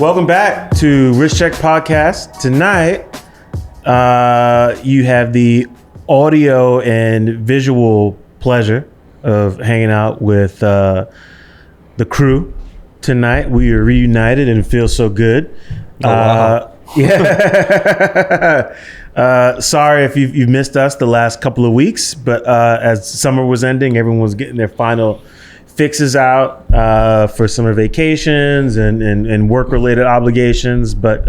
Welcome back to Wrist Check Podcast. Tonight, you have the audio and visual pleasure of hanging out with the crew. Tonight, we are reunited and feel so good. Wow. Yeah. Sorry if you've missed us the last couple of weeks, but as summer was ending, everyone was getting their final fixes out for summer vacations and work-related obligations. But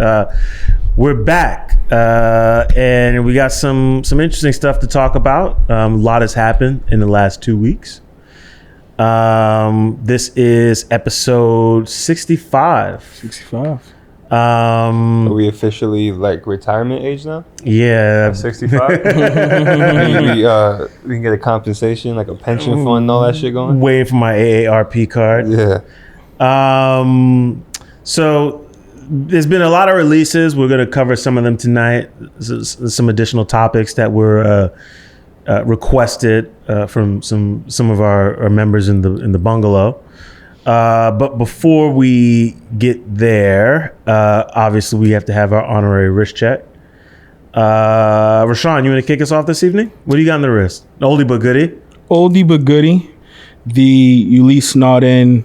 we're back, and we got some interesting stuff to talk about. A lot has happened in the last 2 weeks. This is episode 65. 65. Are we officially like retirement age now? Yeah. 65? We can get a compensation, like a pension fund and all that shit going? Waiting for my AARP card. Yeah. So there's been a lot of releases. We're going to cover some of them tonight. Some additional topics that were requested from some of our members in the bungalow. But before we get there, obviously we have to have our honorary wrist check. Rashawn, you want to kick us off this evening? What do you got on the wrist? Oldie but goodie. Oldie but goodie. The Ulysse Nardin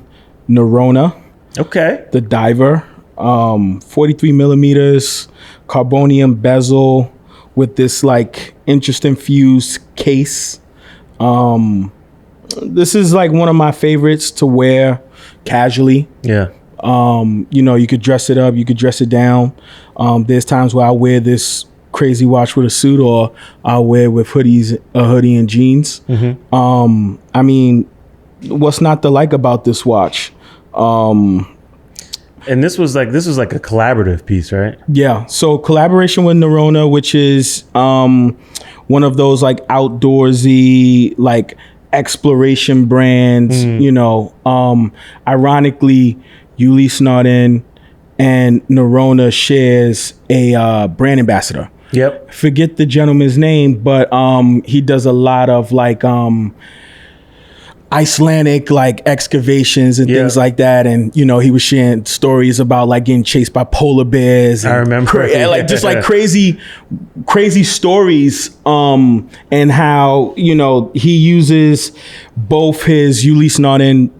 Nerona. Okay. The diver. 43 millimeters. Carbonium bezel with this like interesting fused case. This is like one of my favorites to wear casually. Yeah. You could dress it up, you could dress it down. There's times where I wear this crazy watch with a suit, or I'll wear it with a hoodie and jeans. Mm-hmm. I mean, what's not to like about this watch? And this was like a collaborative piece, right? Yeah. So collaboration with Nerona, which is one of those like outdoorsy like exploration brands. Ironically, Ulysse Nardin and Nerona shares a brand ambassador. Yep. Forget the gentleman's name, but he does a lot of like Icelandic like excavations and things like that, and he was sharing stories about like getting chased by polar bears. And I remember, just like crazy stories, and how he uses both his Ulysse Nardin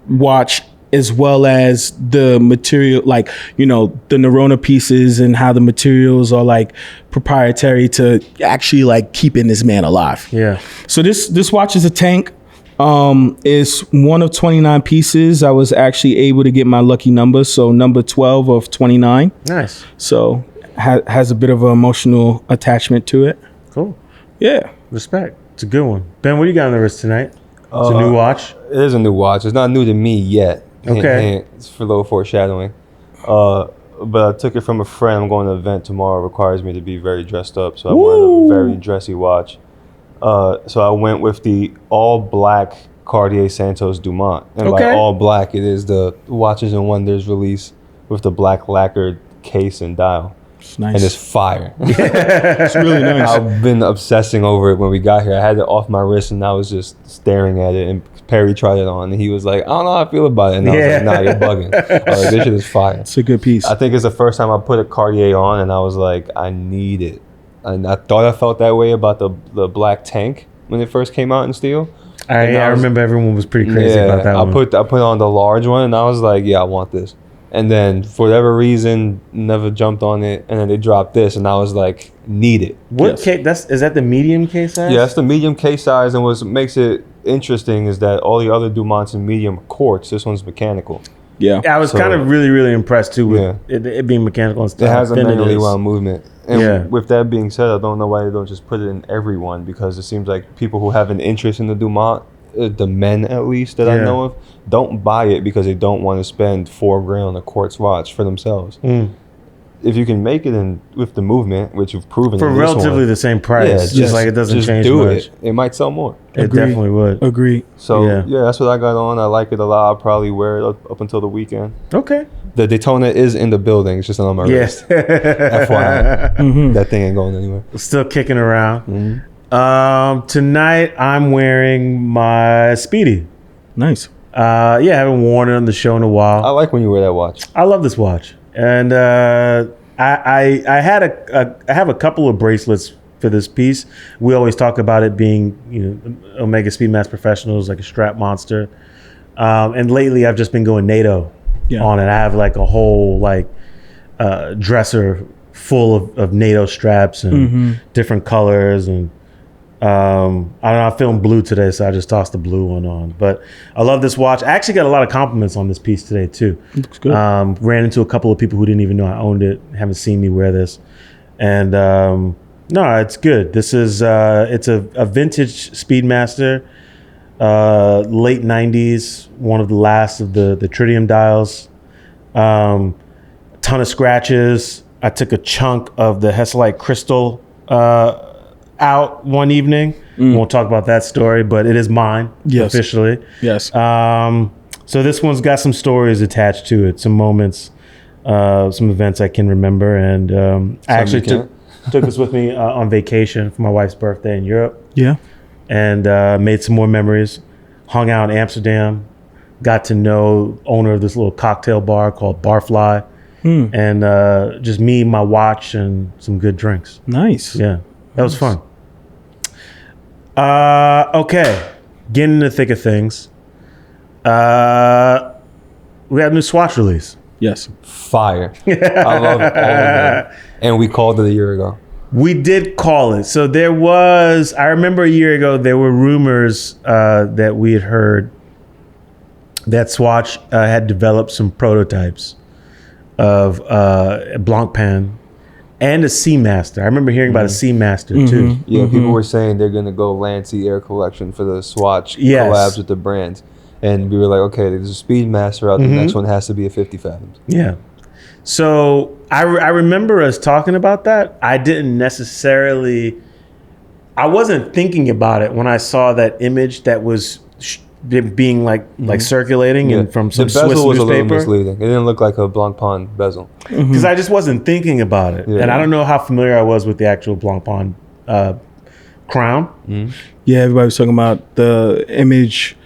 watch as well as the material, like the Nerona pieces, and how the materials are like proprietary to actually like keeping this man alive. Yeah. So this watch is a tank. Is one of 29 pieces. I was actually able to get my lucky number, so number 12 of 29. Nice. So has a bit of an emotional attachment to it. Cool. Yeah. Respect. It's a good one. Ben, what do you got on the wrist tonight? It's a new watch? It is a new watch. It's not new to me yet. Okay. It's for a little foreshadowing. But I took it from a friend. I'm going to an event tomorrow. It requires me to be very dressed up, so I wanted a very dressy watch. So I went with the all black Cartier Santos Dumont. And by all black, it is the Watches and Wonders release with the black lacquered case and dial. It's nice. And it's fire. It's really nice. I've been obsessing over it when we got here. I had it off my wrist and I was just staring at it. And Perri tried it on and he was like, I don't know how I feel about it. And I was like, nah, you're bugging. I was like, this shit is fire. It's a good piece. I think it's the first time I put a Cartier on and I was like, I need it. And I thought I felt that way about the black tank when it first came out in steel. I remember everyone was pretty crazy about that one. I put on the large one and I was like, yeah, I want this. And then for whatever reason, never jumped on it. And then they dropped this and I was like, need it. What case? Is that the medium case size? Yeah, that's the medium case size. And what makes it interesting is that all the other Dumonts in medium are quartz. This one's mechanical. Yeah. I was kind of really, really impressed too with it being mechanical and stuff. It has a manually wound movement. And with that being said, I don't know why they don't just put it in every one, because it seems like people who have an interest in the Dumont, the men at least that I know of, don't buy it because they don't want to spend $4,000 on a quartz watch for themselves. If you can make it in with the movement, which you've proven for relatively the same price, just like it doesn't change much. It might sell more. It definitely would. Agree. So yeah, that's what I got on. I like it a lot. I'll probably wear it up until the weekend. Okay. The Daytona is in the building. It's just not on my wrist. FYI. That thing ain't going anywhere. Still kicking around. Tonight I'm wearing my Speedy. Nice. I haven't worn it on the show in a while. I like when you wear that watch. I love this watch, and I have a couple of bracelets for this piece. We always talk about it being, Omega Speedmaster Professionals, like a strap monster. And lately, I've just been going NATO on it. I have like a whole dresser full of NATO straps and different colors, and I don't know. I'm feeling blue today, so I just tossed the blue one on. But I love this watch. I actually got a lot of compliments on this piece today too. Looks good. Ran into a couple of people who didn't even know I owned it, haven't seen me wear this, and no, it's good. This is it's a vintage Speedmaster, late '90s, one of the last of the tritium dials. A ton of scratches. I took a chunk of the Hesalite crystal out one evening. Won't talk about that story, but it is mine officially. Yes. So this one's got some stories attached to it, some moments, some events I can remember, and I actually took this with me on vacation for my wife's birthday in Europe. Yeah. And made some more memories. Hung out in Amsterdam, got to know owner of this little cocktail bar called Barfly, and just me, my watch, and some good drinks. Nice. Yeah, that was fun. Okay, getting in the thick of things. We got a new Swatch release. Yes. Fire. I love all of it. And we called it a year ago. We did call it. So I remember a year ago, there were rumors that we had heard that Swatch had developed some prototypes of Blancpain and a Seamaster. I remember hearing about a Seamaster too. Yeah, people were saying they're going to go Lancy Air Collection for the Swatch collabs with the brands. And we were like, okay, there's a Speedmaster out. The next one has to be a 50 fathoms. Yeah. So I remember us talking about that. I didn't necessarily, I wasn't thinking about it when I saw that image that was being like circulating and from some Swiss bezel was newspaper. A little misleading. It didn't look like a Blancpain bezel. Because I just wasn't thinking about it. And I don't know how familiar I was with the actual Blancpain crown. Yeah, everybody was talking about the image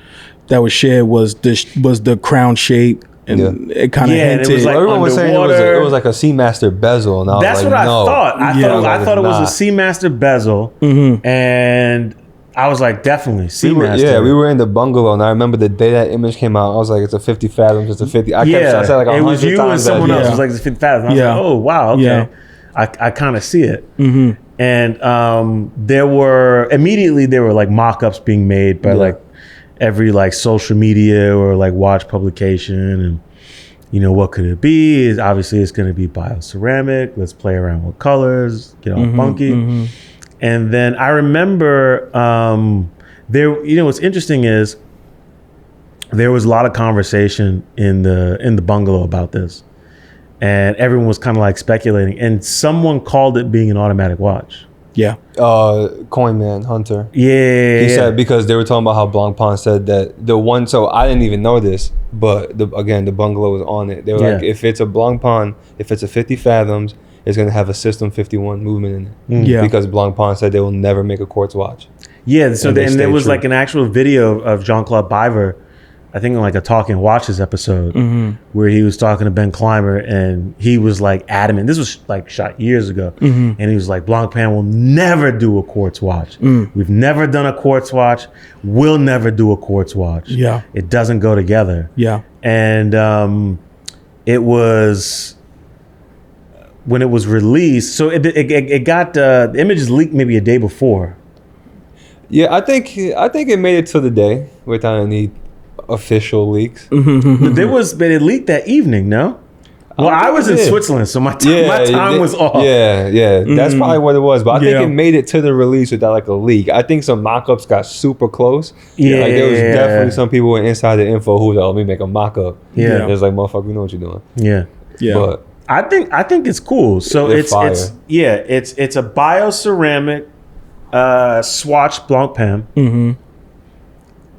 that was shared was the crown shape, and it kind of hinted. And it was like everyone was saying it was like a Seamaster bezel, and I was That's like, what I no. thought. I thought it was a Seamaster bezel, and I was like, definitely Seamaster. We were in the bungalow, and I remember the day that image came out, I was like, it's a 50 fathoms, it's a 50. I said like 100 times. It was you and someone else was like, it's 50 fathoms. I was like, oh wow, okay. Yeah. I kind of see it. And there were like mock-ups being made by like every like social media or like watch publication, and what could it be? Obviously it's going to be bioceramic. Let's play around with colors, get all funky. And then I remember what's interesting is there was a lot of conversation in the bungalow about this, and everyone was kind of like speculating, and someone called it being an automatic watch. Yeah. Coin Man Hunter. Yeah. He said, because they were talking about how Blancpain said that the one, so I didn't even know this, but the bungalow was on it. They were like, if it's a Blancpain, if it's a 50 fathoms, it's going to have a System 51 movement in it. Because Blancpain said they will never make a quartz watch. Yeah. So then there was like an actual video of Jean-Claude Biver, I think on like a Talking Watches episode, where he was talking to Ben Clymer, and he was like adamant. This was like shot years ago, and he was like, Blancpain will never do a quartz watch. We've never done a quartz watch. We'll never do a quartz watch. Yeah, it doesn't go together. Yeah, and it was when it was released. So it got the images leaked maybe a day before. Yeah, I think it made it to the day without any official leaks. But it leaked that evening, no? Well, I was in Switzerland, so my time was off. Yeah. That's probably what it was. But I think it made it to the release without like a leak. I think some mock-ups got super close. Yeah. Like there was definitely some people were inside the info who was like, let me make a mock-up. Yeah. It was like, motherfucker, we know what you're doing. Yeah. But I think it's cool. So it's a bioceramic Swatch Blancpain.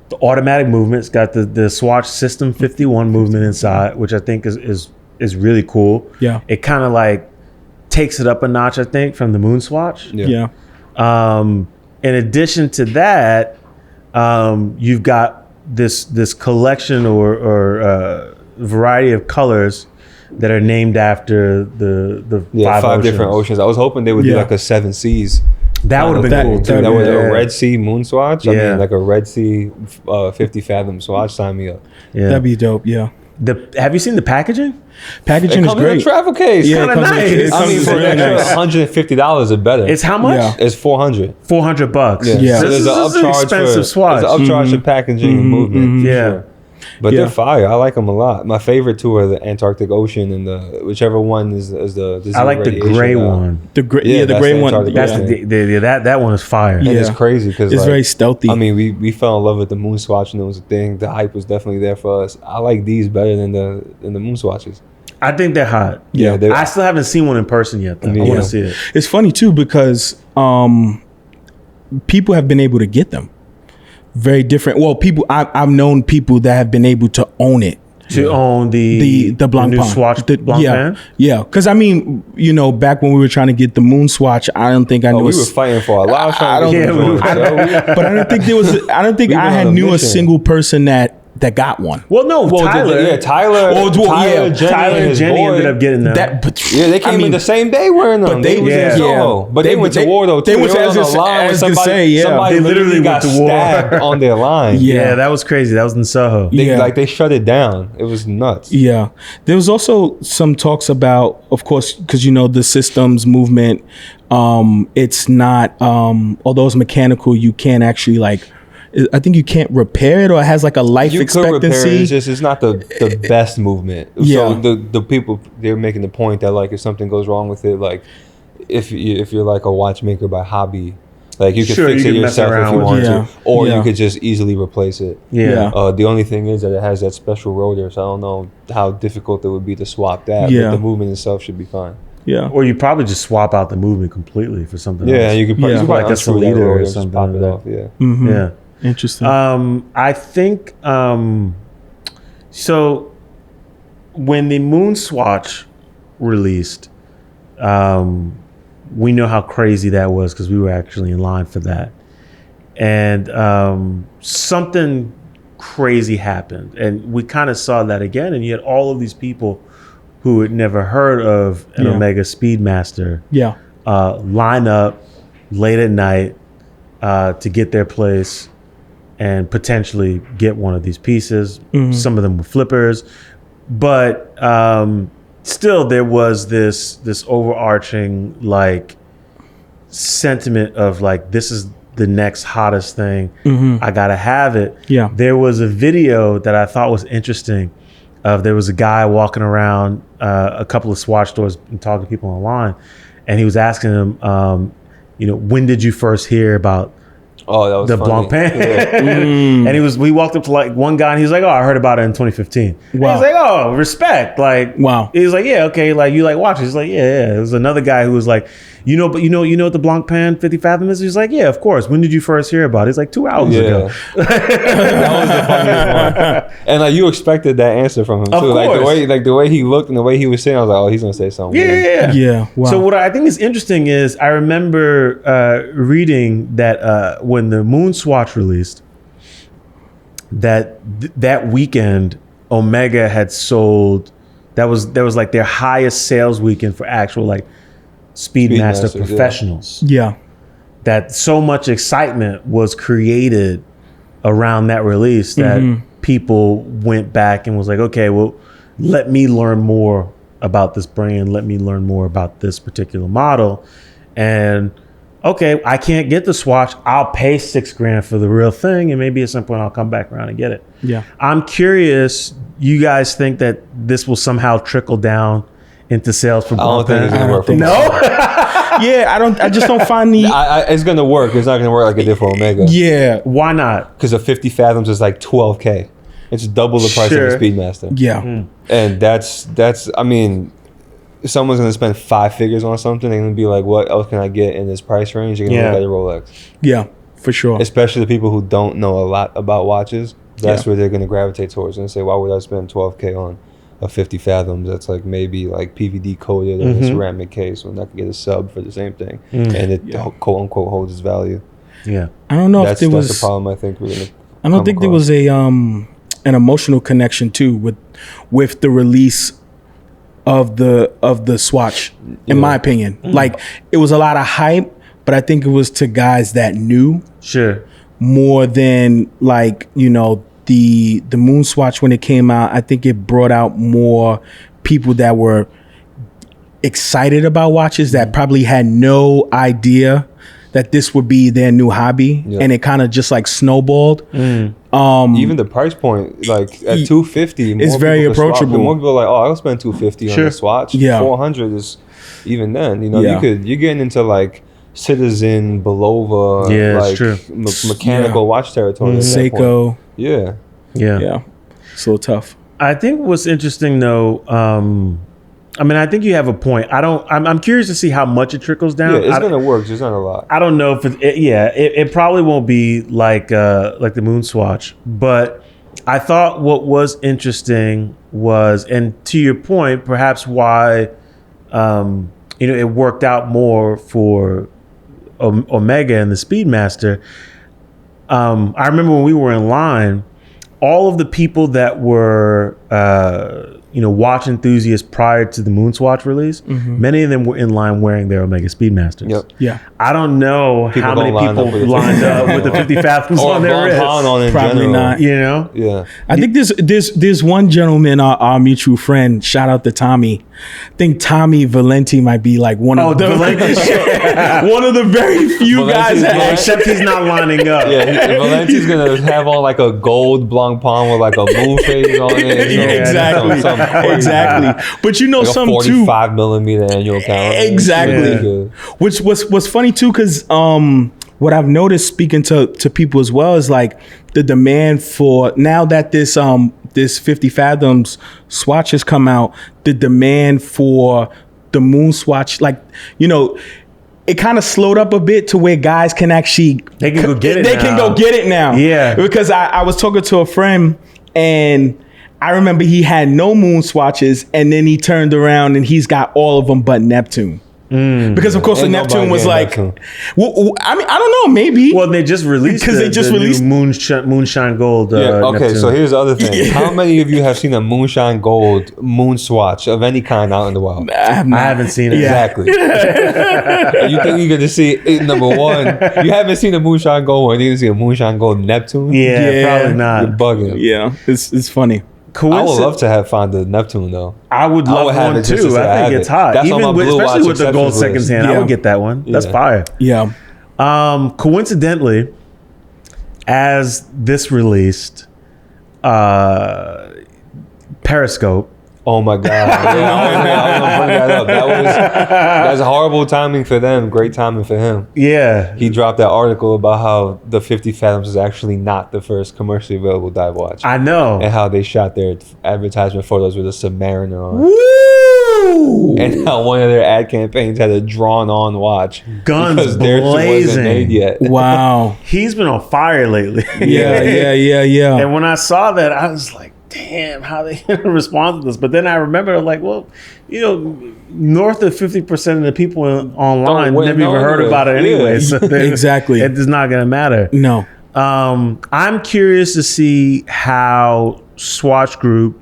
The automatic movement. It's got the Swatch System 51 movement inside, which I think is really cool. Yeah. It kind of like takes it up a notch, I think, from the Moon Swatch. Yeah. In addition to that, you've got this collection or variety of colors that are named after the five different oceans. I was hoping they would do like a 7 seas. That would have been cool too. That was a Red Sea moon swatch. I Yeah. mean, like a Red Sea 50 fathom swatch. Sign me up. Yeah. That'd be dope. Yeah. Have you seen the packaging? Packaging It is comes in a great. travel case. Yeah, Kinda nice. I mean, for really nice. $150 or better. It's how much? Yeah. It's $400. $400. Yeah. So This there's an is an upcharge expensive for swatch. There's an upcharge for packaging and movement. for Yeah. sure. But Yeah. they're fire. I like them a lot. My favorite two are the Antarctic Ocean and the whichever one is the I like the radiation, gray one. The gray, Yeah, the that's gray the one. Antarctic That's Ocean. that one is fire. And it's Yeah. crazy because It's very stealthy. I mean, we fell in love with the moon swatch and it was a thing. The hype was definitely there for us. I like these better than the moon swatches. I think they're hot. Yeah, they- I still haven't seen one in person yet. Though. I want Yeah. to see it. It's funny too because people have been able to get them. Very different. Well, I've known people that have been able to own it. To own the The Blancpain. new swatch Blancpain. Yeah. Because I mean, back when we were trying to get the moon swatch, I don't think I knew. We were fighting for a lot. I don't- but I don't think there was. I don't think We I went had on a knew a mission. single person that got one. Well, no, Tyler. Tyler. Oh, well, Tyler, yeah, Jenny, Tyler and his Jenny boy. ended up getting them. Yeah, they came in the same day wearing them. but they- They was yeah. in Soho. But they went to war though. they Too. went They to- were on as the to- line. as to Somebody, say, yeah. somebody They literally got went to war. stabbed on their line. Yeah. Yeah, that was crazy. That was in Soho. Yeah. They shut it down. It was nuts. Yeah. There was also some talks about, of course, because the systems movement, it's not, although it's mechanical, you can't actually I think you can't repair it, or it has like a life You could repair it. expectancy. It's not the best movement. Yeah. So the people, they're making the point that like if something goes wrong with it, like if you're like a watchmaker by hobby, like you can Sure, fix you it can mess yourself if around you with want it. to, or Yeah. you could just easily replace it. Yeah. Yeah. The only thing is that it has that special rotor, so I don't know how difficult it would be to swap that. Yeah. But the movement itself should be fine. Yeah. Or you probably just swap out the movement completely for something Yeah, else. and you could probably, Yeah. you could probably Like a unscrew that Solita or rotor and just something pop like it that. off. Yeah. Mhm. Yeah. Interesting. I think so. When the Moon Swatch released, we know how crazy that was because we were actually in line for that, and something crazy happened, and we kind of saw that again. And you had all of these people who had never heard of an Yeah. Omega Speedmaster yeah. line up late at night to get their place and potentially get one of these pieces. Some of them were flippers, but still there was this overarching like sentiment of like, this is the next hottest thing. I gotta have it. Yeah. There was a video that I thought was interesting. There was a guy walking around a couple of swatch stores and talking to people online, and he was asking them, when did you first hear about Oh, that was the funny. Blancpain? Yeah. And we walked up to like one guy and he was like, oh, I heard about it in 2015. And Wow. he's like, oh, respect. Like, Wow. He was like, yeah, okay. Like, you like watches? He's like, yeah. There was another guy who was like, you know what the Blancpain 50 Fathom is? He's like, yeah, of course. When did you first hear about it? He's like, 2 hours ago. That was the funniest one. And like you expected that answer from him too. Of Like course. the way he looked and the way he was saying, I was like, oh, he's gonna say something. Yeah. Yeah. Wow. So what I think is interesting is I remember reading that when the Moon Swatch released, that weekend Omega had sold. That was like their highest sales weekend for actual like Speedmaster Speedmasters, yeah. professionals. yeah. That so much excitement was created around that release that people went back and was like, okay, well, let me learn more about this brand. Let me learn more about this particular model. And okay, I can't get the Swatch. I'll pay $6,000 for the real thing. And maybe at some point I'll come back around and get it. Yeah. I'm curious, you guys think that this will somehow trickle down into sales for I don't think it's Blancpain? gonna work. think for No? Yeah. I just don't find the. It's gonna work. It's not gonna work like it did for Omega. Yeah. Why not? Because a 50 Fathoms is like $12K. It's double the price Sure. of a Speedmaster. Yeah. And that's. I mean, if someone's gonna spend 5 figures on something, they're gonna be like, "What else can I get in this price range?" You're gonna Yeah. look at a Rolex. Yeah. For sure. Especially the people who don't know a lot about watches. That's Yeah. where they're gonna gravitate towards and say, "Why would I spend 12K on a 50 Fathoms that's like maybe like PVD coated or a ceramic case when I can get a sub for the same thing and it quote unquote holds its value." Yeah. I don't know That's if there the was. problem I think we're gonna. I don't think there was a an emotional connection too with the release of the Swatch, in my opinion. Like, it was a lot of hype, but I think it was to guys that knew. Sure. More than, like, you know, the Moon Swatch when it came out. I think it brought out more people that were excited about watches that probably had no idea that this would be their new hobby, and it kind of just like snowballed. Even the price point, like at $250, it's very approachable. More people are like, oh, I'll spend $250 on the Swatch. Yeah, $400 is even then. You know, you're getting into like Citizen, Belova, like mechanical watch territory. Seiko. Yeah. It's a little tough. I think what's interesting though, I mean, I think you have a point. I'm curious to see how much it trickles down. Yeah, it's gonna work, just not a lot. I don't know if it probably won't be like the Moon Swatch, but I thought what was interesting was, and to your point, perhaps why it worked out more for Omega and the Speedmaster. I remember when we were in line, all of the people that were watch enthusiasts prior to the Moon Swatch release, many of them were in line wearing their Omega Speedmasters. Yep. Yeah. I don't know how many people lined up with the 50 Fathoms on their wrist. Probably not. You know? Yeah. I think there's one gentleman, our mutual friend, shout out to Tommy. I think Tommy Valenti might be like one of the one of the very few guys that except he's not lining up. Yeah, Valenti's gonna have on like a gold Blancpain with like a moon phase on it. Exactly. But you know, like some 45 millimeter annual count. Exactly. Which was funny too, because what I've noticed speaking to people as well is like the demand for, now that this 50 Fathoms Swatch has come out, the demand for the Moon Swatch, like, you know, it kind of slowed up a bit to where guys can actually go get it now. Yeah. Because I was talking to a friend, and I remember he had no Moon Swatches, and then he turned around and he's got all of them but Neptune. Because of course the Neptune was like, well, I mean, I don't know, maybe. Well, they just released new Moonshine Gold. Okay, Neptune. so here's the other thing. How many of you have seen a Moonshine Gold Moon Swatch of any kind out in the wild? I haven't seen it. Exactly. You think you're gonna see number one? You haven't seen a Moonshine Gold one. You're gonna see a Moonshine Gold Neptune? Yeah, probably not. You're bugging. Yeah, it's funny. I would love to find the Neptune though. I would love one too. I think it's hot. That's especially with the gold seconds hand. I would get that one. That's fire. Yeah. Coincidentally, as this released, Periscope. Oh my God! I was gonna bring that up. That's horrible timing for them. Great timing for him. Yeah, he dropped that article about how the 50 Fathoms is actually not the first commercially available dive watch. I know, and how they shot their advertisement photos with a Submariner on. Woo! And how one of their ad campaigns had a drawn-on watch, guns because blazing. Wasn't made yet. Wow, he's been on fire lately. Yeah. And when I saw that, I was like, damn, how they gonna respond to this? But then I remember, like, well, you know, north of 50% of the people online never even heard about it anyway. So exactly, it's not gonna matter. No. I'm curious to see how Swatch Group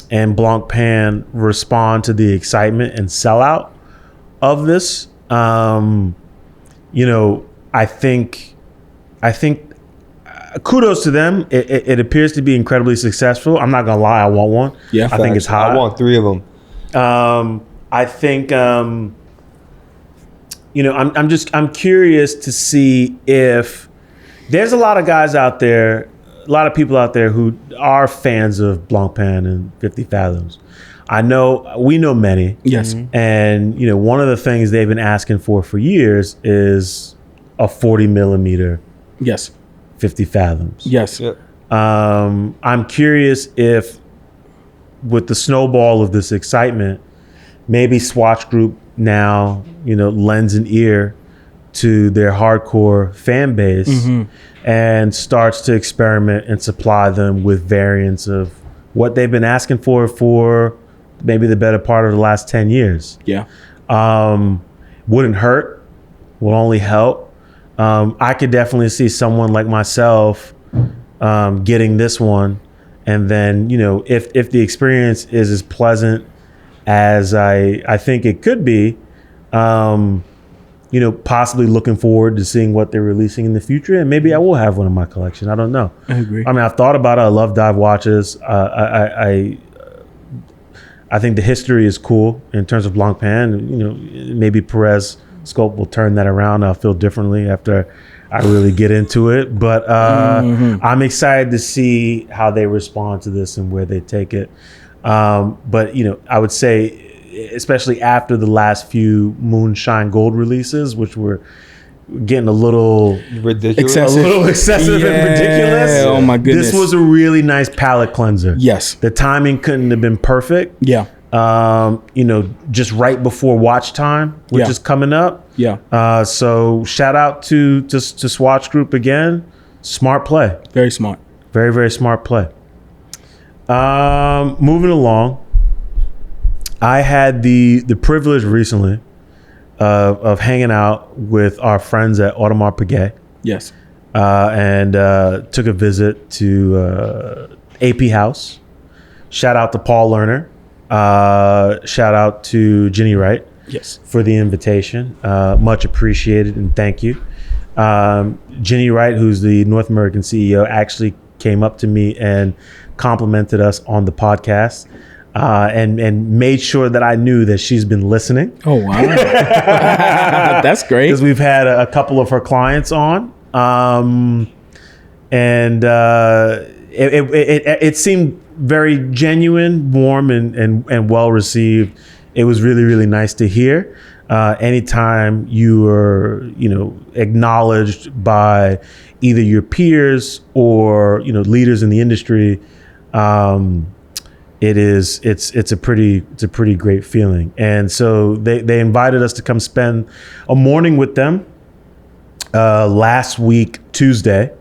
and Blancpain respond to the excitement and sellout of this. You know, I think kudos to them. It appears to be incredibly successful. I'm not gonna lie, I want one. Yeah, I think it's hot. I want 3 of them. I think you know, I'm curious to see if there's a lot of guys out there, a lot of people out there who are fans of Blancpain and 50 Fathoms. We know many. Yes. And you know, one of the things they've been asking for years is a 40 millimeter. Yes. 50 Fathoms. Yes. Yep. I'm curious if, with the snowball of this excitement, maybe Swatch Group now, you know, lends an ear to their hardcore fan base and starts to experiment and supply them with variants of what they've been asking for maybe the better part of the last 10 years. Yeah. Wouldn't hurt, will only help. I could definitely see someone like myself getting this one, and then if the experience is as pleasant as I think it could be, possibly looking forward to seeing what they're releasing in the future, and maybe I will have one in my collection. I don't know. I agree. I mean, I've thought about it. I love dive watches. I think the history is cool in terms of Blancpain. Maybe Perez scope will turn that around. I'll feel differently after I really get into it. But I'm excited to see how they respond to this and where they take it. But I would say, especially after the last few Moonshine Gold releases, which were getting a little ridiculous, a little excessive and ridiculous. Oh my goodness! This was a really nice palate cleanser. Yes, the timing couldn't have been perfect. Yeah. Just right before watch time, which is coming up. Yeah. So shout out to Swatch Group again. Smart play. Very smart. Very, very smart play. Moving along, I had the privilege recently of hanging out with our friends at Audemars Piguet. Yes. And took a visit to AP House. Shout out to Paul Lerner. Shout out to Ginny Wright. Yes. For the invitation. Much appreciated, and thank you. Ginny Wright, who's the North American CEO, actually came up to me and complimented us on the podcast. And made sure that I knew that she's been listening. Oh, wow. That's great. Because we've had a couple of her clients on. It seemed very genuine, warm, and well received. It was really, really nice to hear. Anytime you are, acknowledged by either your peers or, leaders in the industry, it's a pretty great feeling. And so they invited us to come spend a morning with them last week Tuesday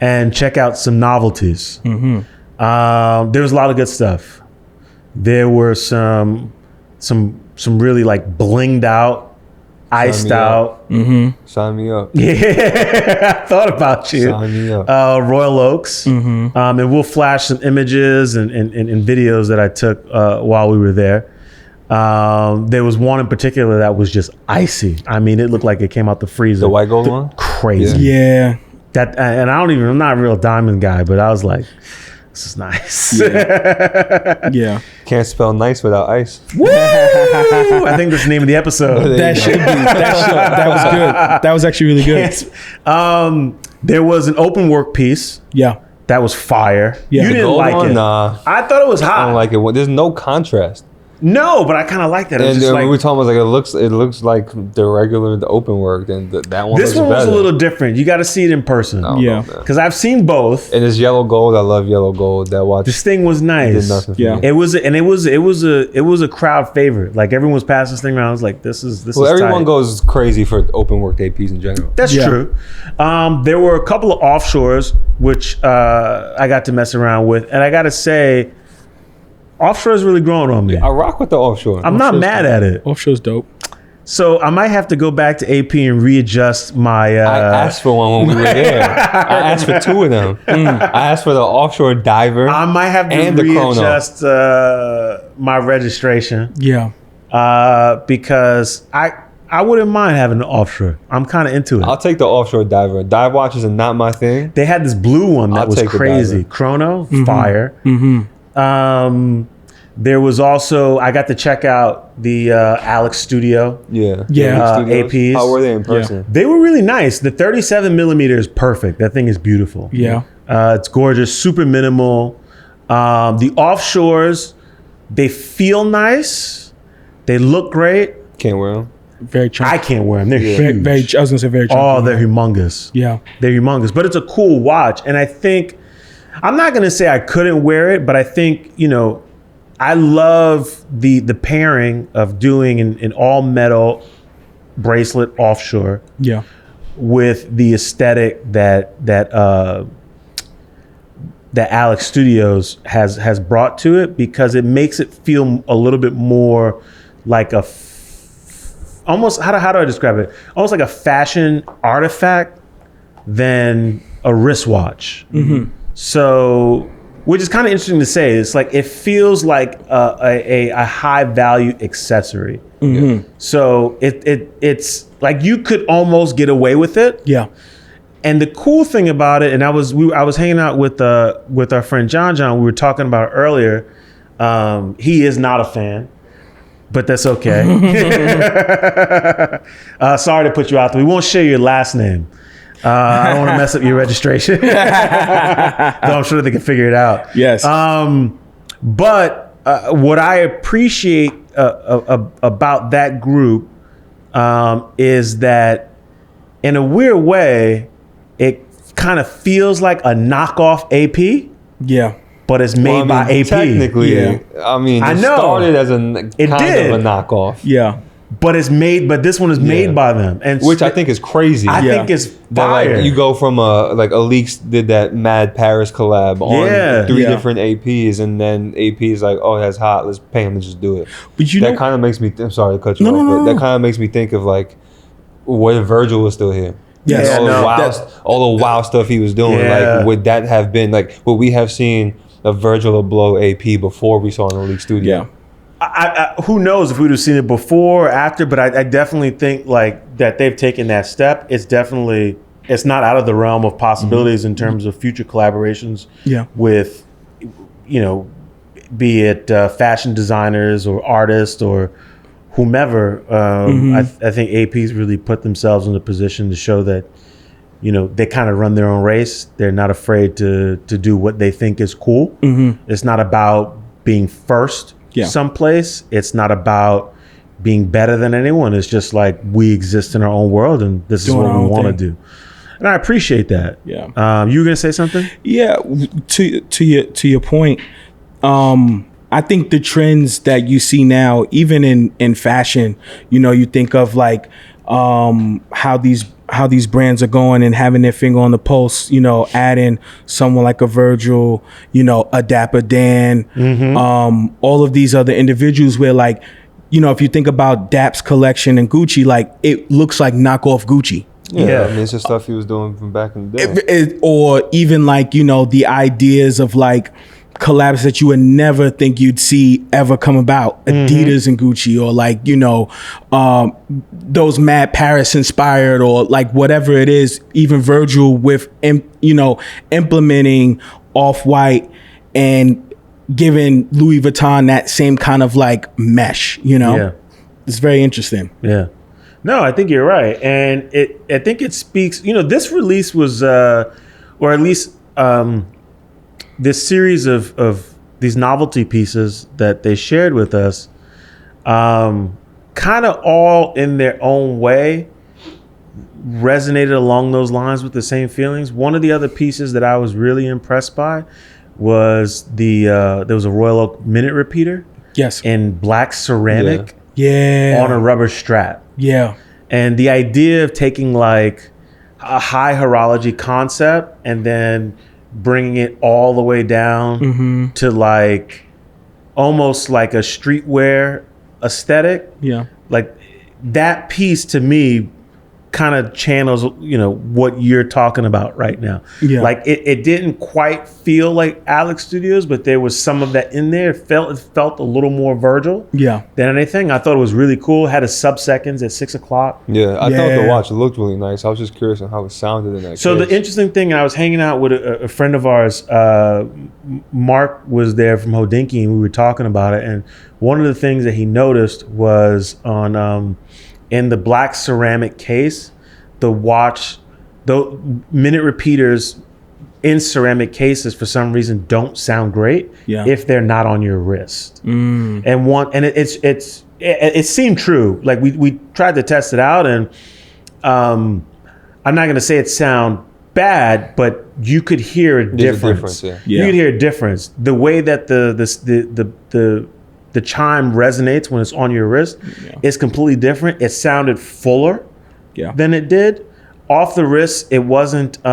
and check out some novelties. There was a lot of good stuff. There were some really like blinged out, iced out. Sign me up. Yeah, I thought about you. Sign me up. Royal Oaks. And we'll flash some images and videos that I took while we were there. There was one in particular that was just icy. I mean, it looked like it came out the freezer. The white gold one? Crazy. Yeah. That, and I'm not a real diamond guy, but I was like, this is nice. Yeah. Can't spell nice without ice. Woo! I think that's the name of the episode. That should be. That was good. That was actually really good. There was an open work piece. Yeah. That was fire. Yeah. You The didn't gold like one? it. Nah. I thought it was hot. I don't like it. There's no contrast. No, but I kind of like that. It was And just we like, were talking about it looks like the open work. Then that one. this looks one was better. a little different. You got to see it in person. Yeah. Because I've seen both. And it's yellow gold. I love yellow gold. That watch This thing was did nice. nothing for Yeah. me. It was a crowd favorite. Like everyone was passing this thing around. I was like, this is Well, everyone tight. goes crazy for open work APs in general. That's Yeah. true. There were a couple of offshores which I got to mess around with, and I got to say, offshore is really growing on me. I rock with the offshore. I'm not mad at it. Offshore's dope. So I might have to go back to AP and readjust my. I asked for one when we were there. I asked for two of them. I asked for the offshore diver. I might have to and the chrono. readjust my registration Yeah. because I wouldn't mind having an offshore. I'm kind of into it. I'll take the offshore diver. Dive watches are not my thing. They had this blue one that I'll was take the crazy. diver. Chrono, fire. There was also, I got to check out the Alex Studio. Yeah. Yeah. Studios. APs. How were they in person? They were really nice. The 37 millimeter is perfect. That thing is beautiful. Yeah. It's gorgeous, super minimal. The offshores, they feel nice. They look great. Can't wear them. Very chunky. I can't wear them. They're Very, huge. very, I was going to say very chunky. Oh, they're humongous. Yeah. They're humongous. But it's a cool watch. And I think, I'm not going to say I couldn't wear it, but I think, I love the pairing of doing an all metal bracelet offshore Yeah. with the aesthetic that Alex Studios has brought to it, because it makes it feel a little bit more like almost how do I describe it? Almost like a fashion artifact than a wristwatch. So, which is kind of interesting to say. It's like it feels like a high value accessory. So it's like you could almost get away with it. Yeah. And the cool thing about it, and I was hanging out with our friend John. We were talking about it earlier. He is not a fan, but that's okay. Sorry to put you out there. We won't share your last name. I don't want to mess up your registration. Though I'm sure they can figure it out. Yes. But what I appreciate about that group is that in a weird way, it kind of feels like a knockoff AP. Yeah. But it's made by AP. Technically, I mean, it started as of a knockoff. Yeah. But this one is made by them, and which I think is crazy. I think it's fire. Like you go from Alix did that Mad Paris collab on 3 different APs, and then AP is like, oh, that's hot. Let's pay him to just do it. But that kind of makes me. I'm sorry to cut you off, but that kind of makes me think of like, what if Virgil was still here? Yes. All the wow stuff he was doing. Like, would that have been like? Would we have seen a Virgil Abloh AP before we saw an Alix studio? Yeah. I who knows if we'd have seen it before or after, but I definitely think like that they've taken that step. It's not out of the realm of possibilities in terms of future collaborations with, be it fashion designers or artists or whomever. I think AP's really put themselves in a position to show that, they kind of run their own race. They're not afraid to do what they think is cool. It's not about being first someplace. It's not about being better than anyone. It's just like we exist in our own world, and this is what we want to do. And I appreciate that. Yeah. You were gonna say something? Yeah. To your point, I think the trends that you see now, even in fashion, you think of like how these brands are going and having their finger on the pulse, adding someone like a Virgil, a Dapper Dan, all of these other individuals where like, if you think about Dap's collection and Gucci, like it looks like knockoff Gucci. Yeah, I mean, it's just stuff he was doing from back in the day. Or even like, the ideas of like collabs that you would never think you'd see ever come about, Adidas and Gucci, or like those Mad Paris inspired, or like whatever it is. Even Virgil with implementing Off-White and giving Louis Vuitton that same kind of like mesh. It's very interesting. Yeah. No, I think you're right, and I think it speaks. This release was, or at least. This series of these novelty pieces that they shared with us, kind of all in their own way, resonated along those lines with the same feelings. One of the other pieces that I was really impressed by was there was a Royal Oak minute repeater. Yes. In black ceramic. Yeah. On a rubber strap. Yeah. And the idea of taking like a high horology concept and then bringing it all the way down to like almost like a streetwear aesthetic. Yeah. Like that piece to me kind of channels, what you're talking about right now. Yeah. Like it didn't quite feel like Alex Studios, but there was some of that in there. It felt a little more Virgil than anything. I thought it was really cool. It had a sub-seconds at 6 o'clock. Yeah, I thought the watch looked really nice. I was just curious on how it sounded in that So case. The interesting thing, I was hanging out with a friend of ours, Mark was there from Hodinkee, and we were talking about it. And one of the things that he noticed was on in the black ceramic case, the minute repeaters in ceramic cases for some reason don't sound great if they're not on your wrist. And it seemed true. Like we tried to test it out, and I'm not going to say it sound bad, but you could hear a difference. You could hear a difference. The way that the chime resonates when it's on your wrist is completely different. It sounded fuller than it did. Off the wrist, it wasn't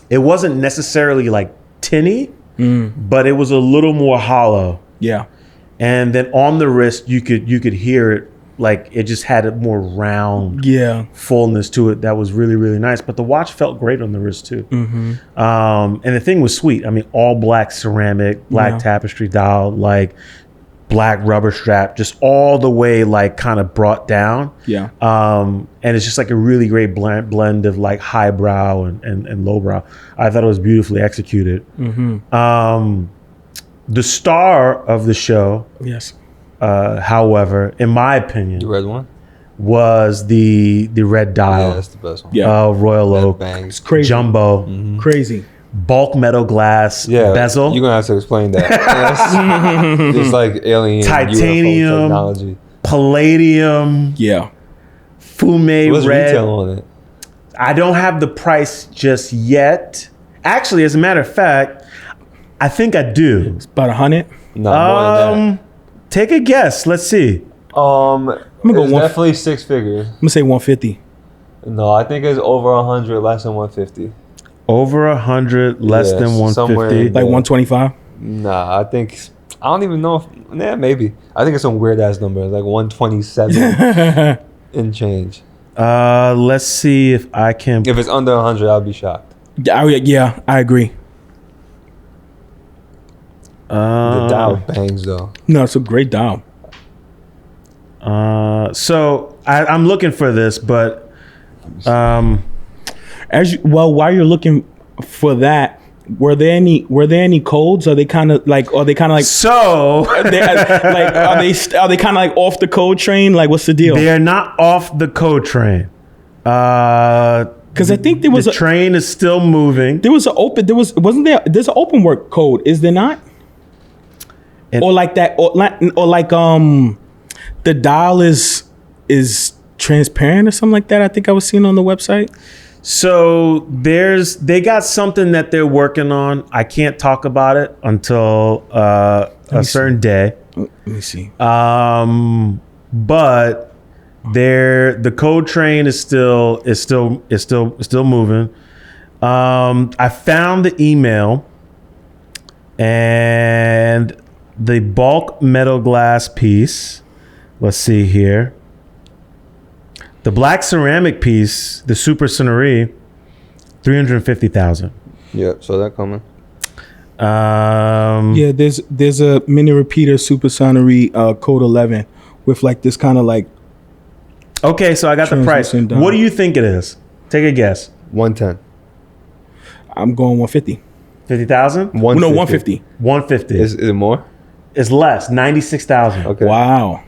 necessarily like tinny, but it was a little more hollow. Yeah. And then on the wrist, you could hear it like it just had a more round fullness to it that was really, really nice. But the watch felt great on the wrist too. And the thing was sweet. I mean, all black ceramic, black tapestry dial, like black rubber strap, just all the way like kind of brought down. And it's just like a really great blend of like highbrow and lowbrow. I thought it was beautifully executed. The star of the show, however, in my opinion, The red one? was the red dial. Yeah, that's the best one. Royal That Oak, bangs. It's crazy. jumbo, Crazy. bulk metal glass Yeah, bezel. You're gonna have to explain that. It's like alien Titanium. UFO technology. Palladium, Yeah. fume What's red. retail on it? I don't have the price just yet. Actually, as a matter of fact, I think I do. It's about 100. No, more than Take a guess. Let's see. that. gonna go It's one- definitely six figures. I'm gonna say 150. No, I think it's over 100, less than 150. Over 100, less Yeah, than somewhere 150. in Like 125. Nah, I don't even know if, maybe. I think it's some weird ass number, like 127 and change. Let's see if I can. If it's under 100, I'll be shocked. Yeah, I agree. The dial bangs though. No, it's a great dial. So I'm looking for this, but While you're looking for that, were there any codes? Are they kind of like so are they kind of like off the code train? Like, what's the deal? they're not off the code train. Because I think The train is still moving. there's an open work code, is there not? And- or like the dial is transparent or something like that. I think I was seeing on the website. So they got something that they're working on. I can't talk about it until a certain day. Let me see. But the code train is still moving. I found the email, and the bulk metal glass piece. Let's see here. The black ceramic piece, the Super Sonnerie, 350,000. Yep, so that coming. Yeah, there's a mini repeater Super Sonnerie code 11 with like this kind of like. Okay, so I got the price. Translucent dial. What do you think it is? Take a guess. 110. I'm going 150. 50,000? No, 150. 150. Is it more? It's less, 96,000. Okay. Wow.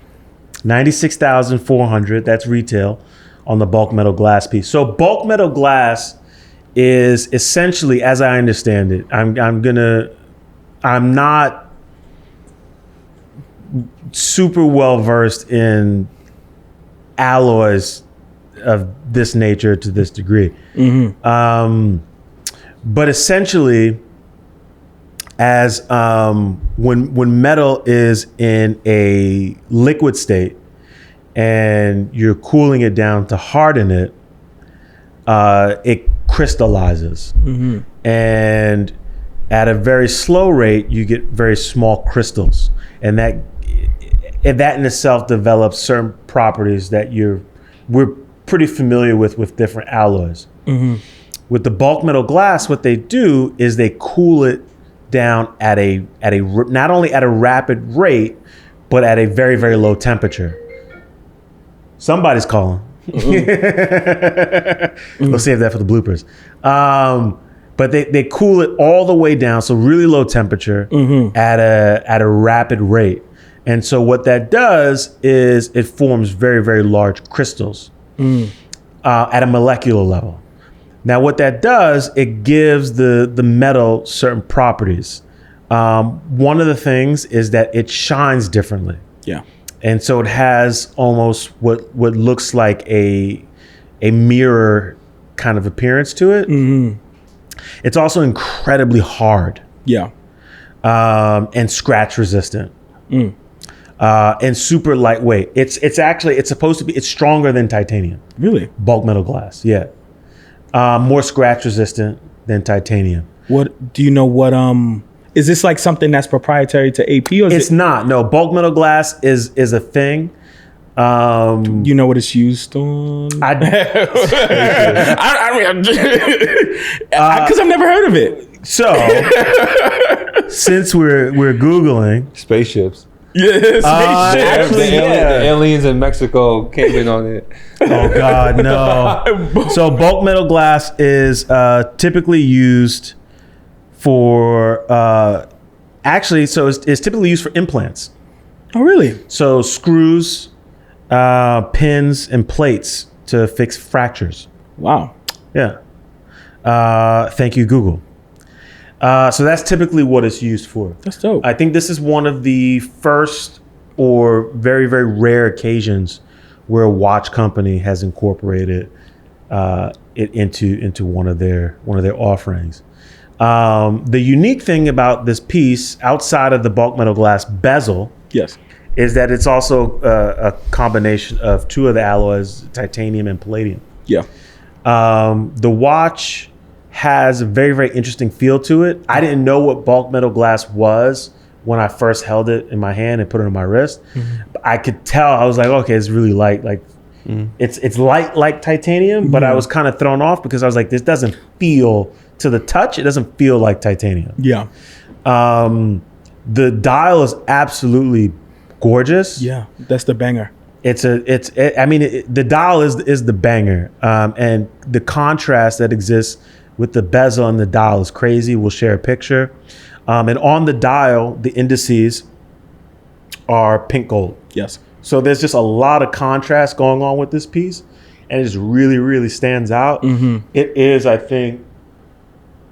96,400. That's retail on the bulk metal glass piece. So bulk metal glass is essentially, as I understand it, I'm not super well versed in alloys of this nature to this degree. But essentially, as when metal is in a liquid state and you're cooling it down to harden it, it crystallizes. And at a very slow rate, you get very small crystals, and that in itself develops certain properties that we're pretty familiar with different alloys. With the bulk metal glass, what they do is they cool it down at a not only at a rapid rate, but at a very, very low temperature. Somebody's calling. We'll save that for the bloopers. But they cool it all the way down, so really low temperature at a rapid rate. And so what that does is it forms very, very large crystals at a molecular level. Now, what that does, it gives the metal certain properties. One of the things is that it shines differently. Yeah. And so it has almost what looks like a mirror kind of appearance to it. It's also incredibly hard. Yeah. And scratch resistant. And super lightweight. It's supposed to be, it's stronger than titanium. Really? Bulk metal glass, yeah. More scratch resistant than titanium. What do you know? What is this like something that's proprietary to AP, or is It's it? not. No, bulk metal glass is a thing. You know what it's used on? Because I've never heard of it. So, since we're Googling Spaceships. Yes, actually, The aliens in Mexico came in on it. oh God, no. So bulk metal glass is typically used for it's typically used for implants. Oh, really? So screws, pins, and plates to fix fractures. Wow. Yeah. Thank you, Google. So that's typically what it's used for. That's dope. I think this is one of the first or very, very rare occasions where a watch company has incorporated it into one of their offerings. The unique thing about this piece, outside of the bulk metal glass bezel, Yes. is that it's also a combination of two of the alloys, titanium and palladium. Yeah. The watch has a very, very interesting feel to it. I didn't know what bulk metal glass was when I first held it in my hand and put it on my wrist. But I could tell, I was like, okay, it's really light. Like it's light like titanium, but I was kind of thrown off because I was like, this doesn't feel, to the touch, it doesn't feel like titanium. Yeah. The dial is absolutely gorgeous. Yeah. That's the banger. The dial is the banger. And the contrast that exists with the bezel and the dial is crazy. We'll share a picture. And on the dial, the indices are pink gold. Yes. So there's just a lot of contrast going on with this piece. And it just really, really stands out. It is, I think,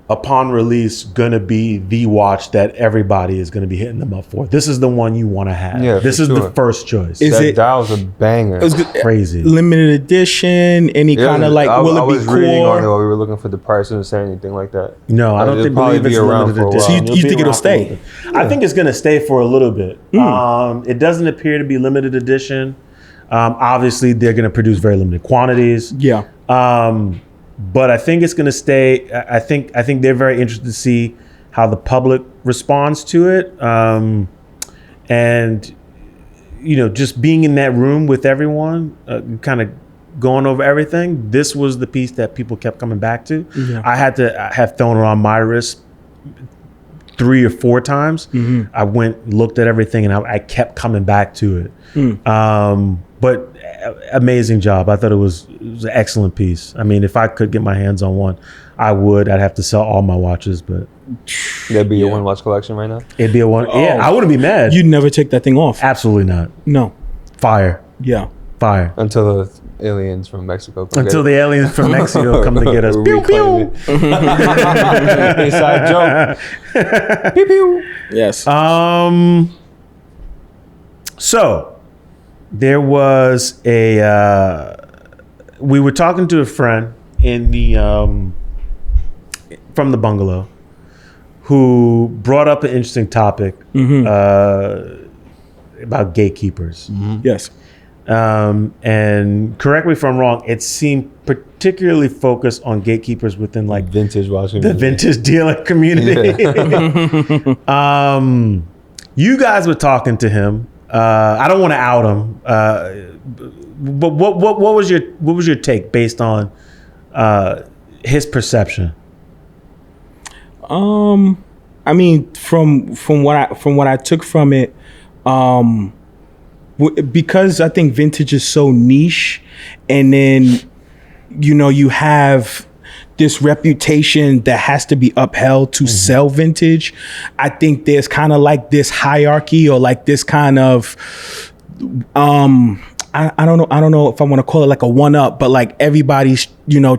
upon release, gonna be the watch that everybody is gonna be hitting them up for. This is the one you want to have. Yeah, this for is sure. the first choice. That dial's a banger. Crazy. Limited edition, any kind of like, will I it be was reading on it core? while we were looking for the price and saying anything like that. No, I don't It'll think probably believe it's be around limited for a edition. while. So you think be it'll around for a stay? little bit. I think it's gonna stay for a little bit. It doesn't appear to be limited edition. Obviously, they're gonna produce very limited quantities. Yeah. But I think it's going to stay. I think they're very interested to see how the public responds to it. And, just being in that room with everyone, kind of going over everything, this was the piece that people kept coming back to. Yeah. I had to have thrown it on my wrist 3 or 4 times. I went, looked at everything, and I kept coming back to it. But amazing job. I thought it was an excellent piece. I mean, if I could get my hands on one, I would. I'd have to sell all my watches, but That'd be your one watch collection right now? it'd be a one. Yeah, I wouldn't be mad. You'd never take that thing off. Absolutely not. No. Fire. Yeah. Fire. Until the aliens from Mexico come Until get the aliens from Mexico come to get us. Pew, Reclaim pew. it. Inside joke. Pew pew. Yes. So there was we were talking to a friend in the from the bungalow who brought up an interesting topic about gatekeepers. Yes. And correct me if I'm wrong, it seemed particularly focused on gatekeepers within like Vintage watching. the vintage dealer community. You guys were talking to him. I don't want to out him, but what was your take based on his perception? I mean, from what I took from it, because I think vintage is so niche, and then you have this reputation that has to be upheld to sell vintage. I think there's kind of like this hierarchy, or like this kind of I don't know if I want to call it like a one-up, but like everybody's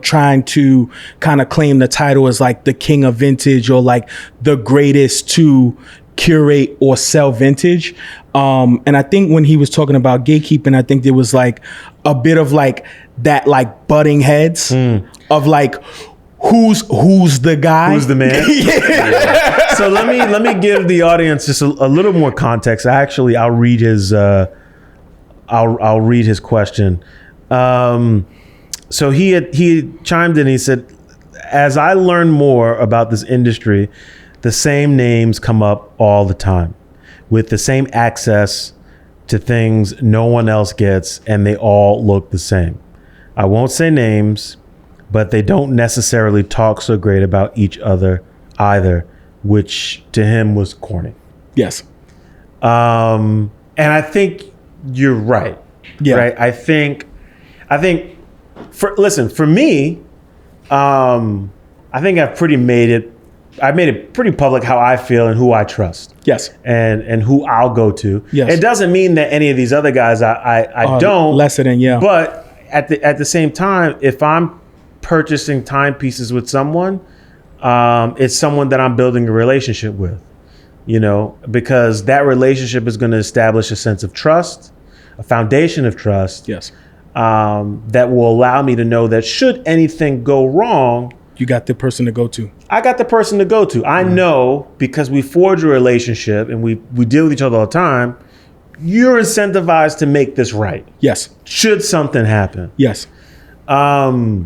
trying to kind of claim the title as like the king of vintage, or like the greatest to curate or sell vintage. And I think when he was talking about gatekeeping, I think there was like a bit of like that, like butting heads of like who's the guy, Who's the man? Yeah. So let me give the audience just a little more context. I'll read his I'll read his question. So he chimed in. He said, "As I learn more about this industry, the same names come up all the time, with the same access to things no one else gets, and they all look the same. I won't say names, but they don't necessarily talk so great about each other either, which to him was corny. Yes. And I think you're right. Yeah. Right. I think for me, I think I've made it pretty public how I feel and who I trust. Yes. And who I'll go to. Yes. It doesn't mean that any of these other guys I don't. Lesser than, yeah. But at the same time, if I'm purchasing timepieces with someone, it's someone that I'm building a relationship with, because that relationship is going to establish a sense of trust, a foundation of trust. Yes. That will allow me to know that should anything go wrong, you got the person to go to. I got the person to go to. I know, because we forge a relationship and we deal with each other all the time, you're incentivized to make this right. Yes. Should something happen. Yes. But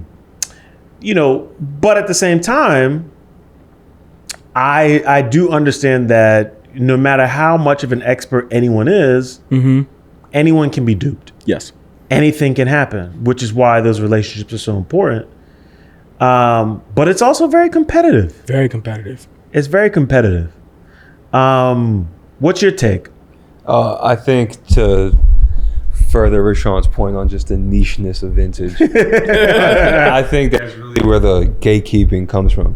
at the same time, I do understand that no matter how much of an expert anyone is, anyone can be duped. Yes. Anything can happen, which is why those relationships are so important. But it's also very competitive. Very competitive. It's very competitive. What's your take? I think to further Rashawn's point on just the nicheness of vintage, I think that's really where the gatekeeping comes from.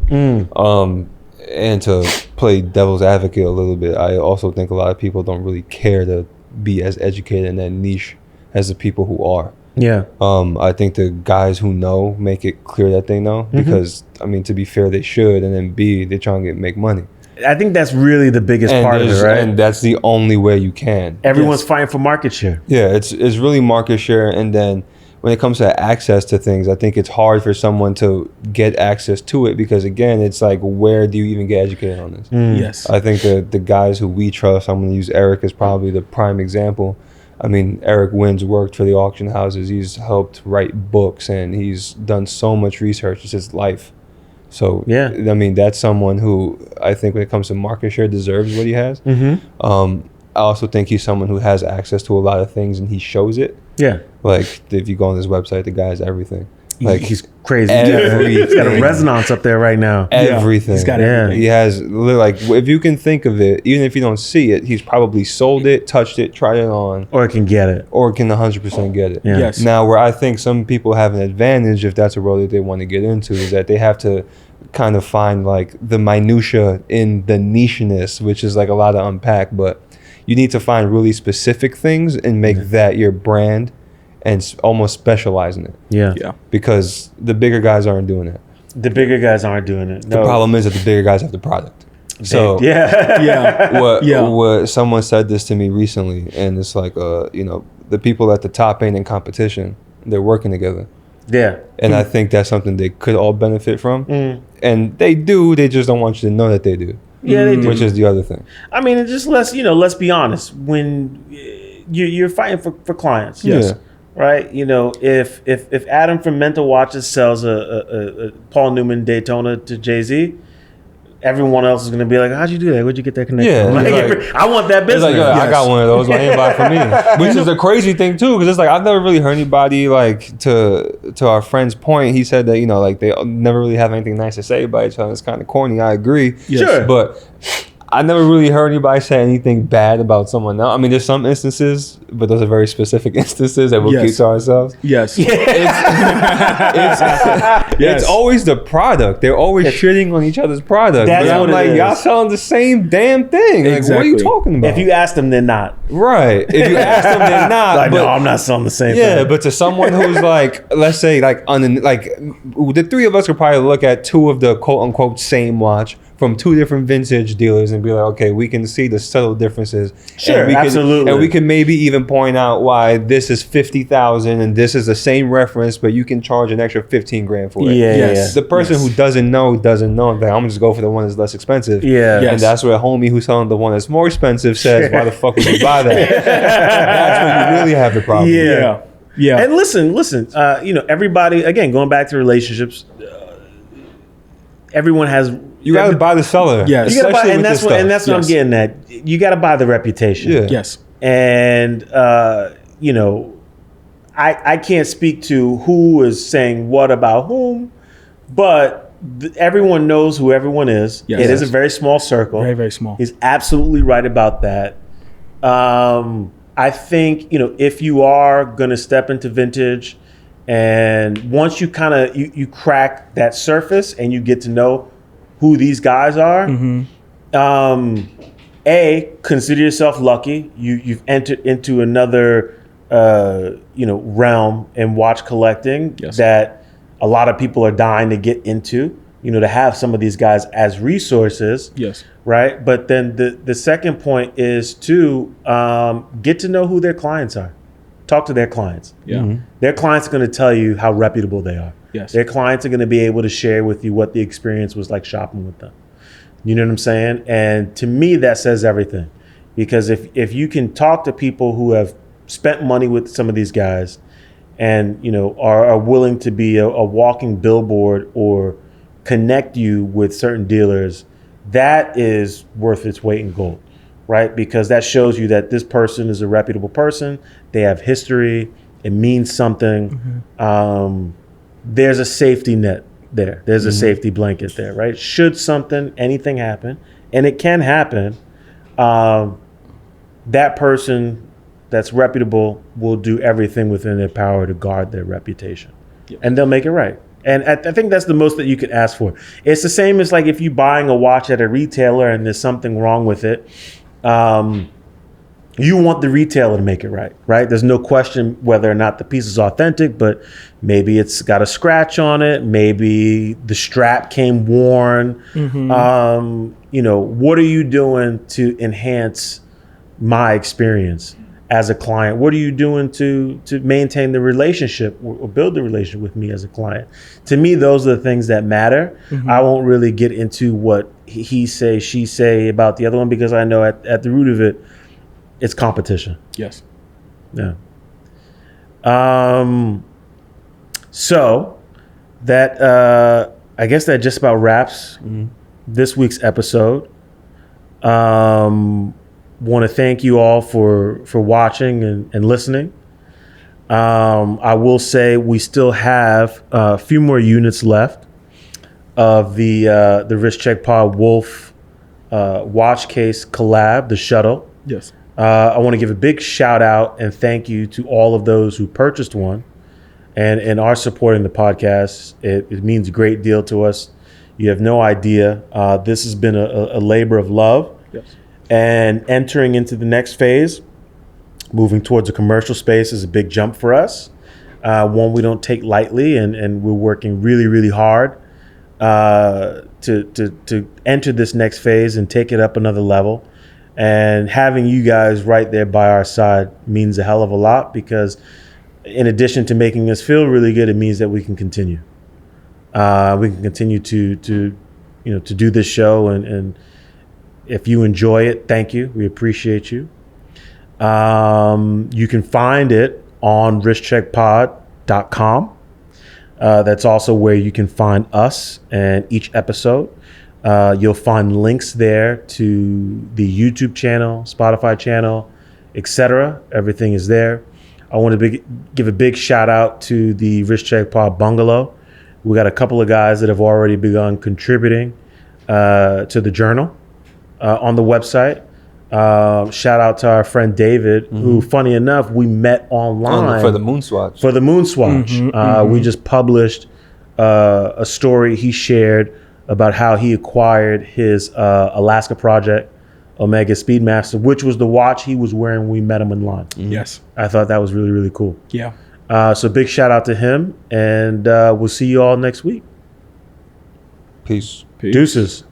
And to play devil's advocate a little bit, I also think a lot of people don't really care to be as educated in that niche as the people who are. Yeah. I think the guys who know make it clear that they know, because to be fair, they should, and then B, they're trying to make money. I think that's really the biggest part of it, right? And that's the only way you can. Everyone's fighting for market share. Yeah, it's really market share. And then when it comes to access to things, I think it's hard for someone to get access to it because, again, it's like, where do you even get educated on this? Yes. I think the guys who we trust, I'm going to use Eric as probably the prime example. Eric Wynn's worked for the auction houses. He's helped write books, and he's done so much research. It's his life. So, yeah, that's someone who I think when it comes to market share deserves what he has. I also think he's someone who has access to a lot of things, and he shows it. Yeah. Like, if you go on his website, the guy has everything. Like, he's crazy. Everything. He's got a resonance up there right now. Everything. He's got everything. He has, like, if you can think of it, even if you don't see it, he's probably sold it, touched it, tried it on. Or can get it. Or can 100% get it. Yeah. Yes. Now, where I think some people have an advantage, if that's a role that they want to get into, is that they have to kind of find, like, the minutia in the nicheness, which is, like, a lot to unpack. But you need to find really specific things and make that your brand and almost specialize in it. Yeah. Because the bigger guys aren't doing it. The bigger guys aren't doing it. The problem is that the bigger guys have the product. So what someone said this to me recently, and it's like, the people at the top ain't in competition. They're working together. Yeah. And I think that's something they could all benefit from. And they do. They just don't want you to know that they do. Yeah, they do. Which is the other thing. It's just let's be honest. When you're fighting for clients. Yes. Yeah. Right, if Adam from Mental Watches sells a Paul Newman Daytona to Jay-Z, everyone else is gonna be like, "How'd you do that? Where'd you get that connection?" Yeah, I want that business. It's like, I got one of those. Why ain't buy for me? Which is a crazy thing too, because it's like I've never really heard anybody, like, to our friend's point. He said that like they never really have anything nice to say about each other. It's kind of corny. I agree. Yes. Sure, but I never really heard anybody say anything bad about someone else. There's some instances, but those are very specific instances that we'll keep to ourselves. Yes. It's always the product. They're always shitting on each other's product. That's but I'm what it like, is. y'all selling the same damn thing. Like, what are you talking about? If you ask them, they're not. Right. If you ask them, they're not. Like, no, I'm not selling the same thing. Yeah, but to someone who's like, let's say, like, the three of us could probably look at two of the quote unquote same watch from two different vintage dealers and be like, okay, we can see the subtle differences. Sure, absolutely. And we can maybe even point out why this is $50,000 and this is the same reference, but you can charge an extra $15,000 for it. Yeah, yes. The person who doesn't know. Like, I'm gonna just go for the one that's less expensive. Yeah. And that's where a homie who's selling the one that's more expensive says, why the fuck would you buy that? That's when you really have the problem. Yeah. And listen. Everybody, again, going back to relationships, everyone has. You got to buy the seller. Yes. You got to buy, and that's what I'm getting at. You got to buy the reputation. Yeah. Yes. And, you know, I can't speak to who is saying what about whom, but everyone knows who everyone is. Yes. It is a very small circle. Very, very small. He's absolutely right about that. I think, you know, if you are going to step into vintage, and once you kind of you crack that surface and you get to know who these guys are, consider yourself lucky. You've entered into another realm in watch collecting that a lot of people are dying to get into, you know, to have some of these guys as resources. Yes. Right. But then the second point is to get to know who their clients are. Talk to their clients. Yeah. Their clients are going to tell you how reputable they are. Yes. Their clients are going to be able to share with you what the experience was like shopping with them. You know what I'm saying? And to me, that says everything. Because if you can talk to people who have spent money with some of these guys and, you know, are willing to be a walking billboard or connect you with certain dealers, that is worth its weight in gold, right? Because that shows you that this person is a reputable person. They have history. It means something. There's a safety net there. There's a safety blanket there, right? Should anything happen, and it can happen, that person that's reputable will do everything within their power to guard their reputation. And they'll make it right. And I think that's the most that you can ask for. It's the same as like if you're buying a watch at a retailer and there's something wrong with it, you want the retailer to make it right, right? There's no question whether or not the piece is authentic, but maybe it's got a scratch on it. Maybe the strap came worn. You know, what are you doing to enhance my experience as a client? What are you doing to maintain the relationship or build the relationship with me as a client? To me, those are the things that matter. I won't really get into what he say, she say about the other one, because I know at the root of it, it's competition. Yes. Yeah. So that I guess that just about wraps this week's episode. Want to thank you all for watching and listening. I will say we still have a few more units left of the Wrist Check Pod Wolf watch case collab, the shuttle. Yes. I want to give a big shout out and thank you to all of those who purchased one and are supporting the podcast. It means a great deal to us. You have no idea. This has been a labor of love. Yes. And entering into the next phase, moving towards a commercial space, is a big jump for us. One we don't take lightly, and we're working really, really hard to enter this next phase and take it up another level. And having you guys right there by our side means a hell of a lot, because in addition to making us feel really good, it means that we can continue. We can continue to do this show, and if you enjoy it, thank you. We appreciate you. You can find it on wristcheckpod.com. That's also where you can find us and each episode. You'll find links there to the YouTube channel, Spotify channel, etc. Everything is there. I want to give a big shout out to the Wrist Check Pod Bungalow. We got a couple of guys that have already begun contributing to the journal on the website. Shout out to our friend David, who, funny enough, we met online for the Moon Swatch. We just published a story he shared about how he acquired his Alaska Project Omega Speedmaster, which was the watch he was wearing when we met him in line. Yes. I thought that was really, really cool. Yeah. So big shout out to him, and we'll see you all next week. Peace. Deuces.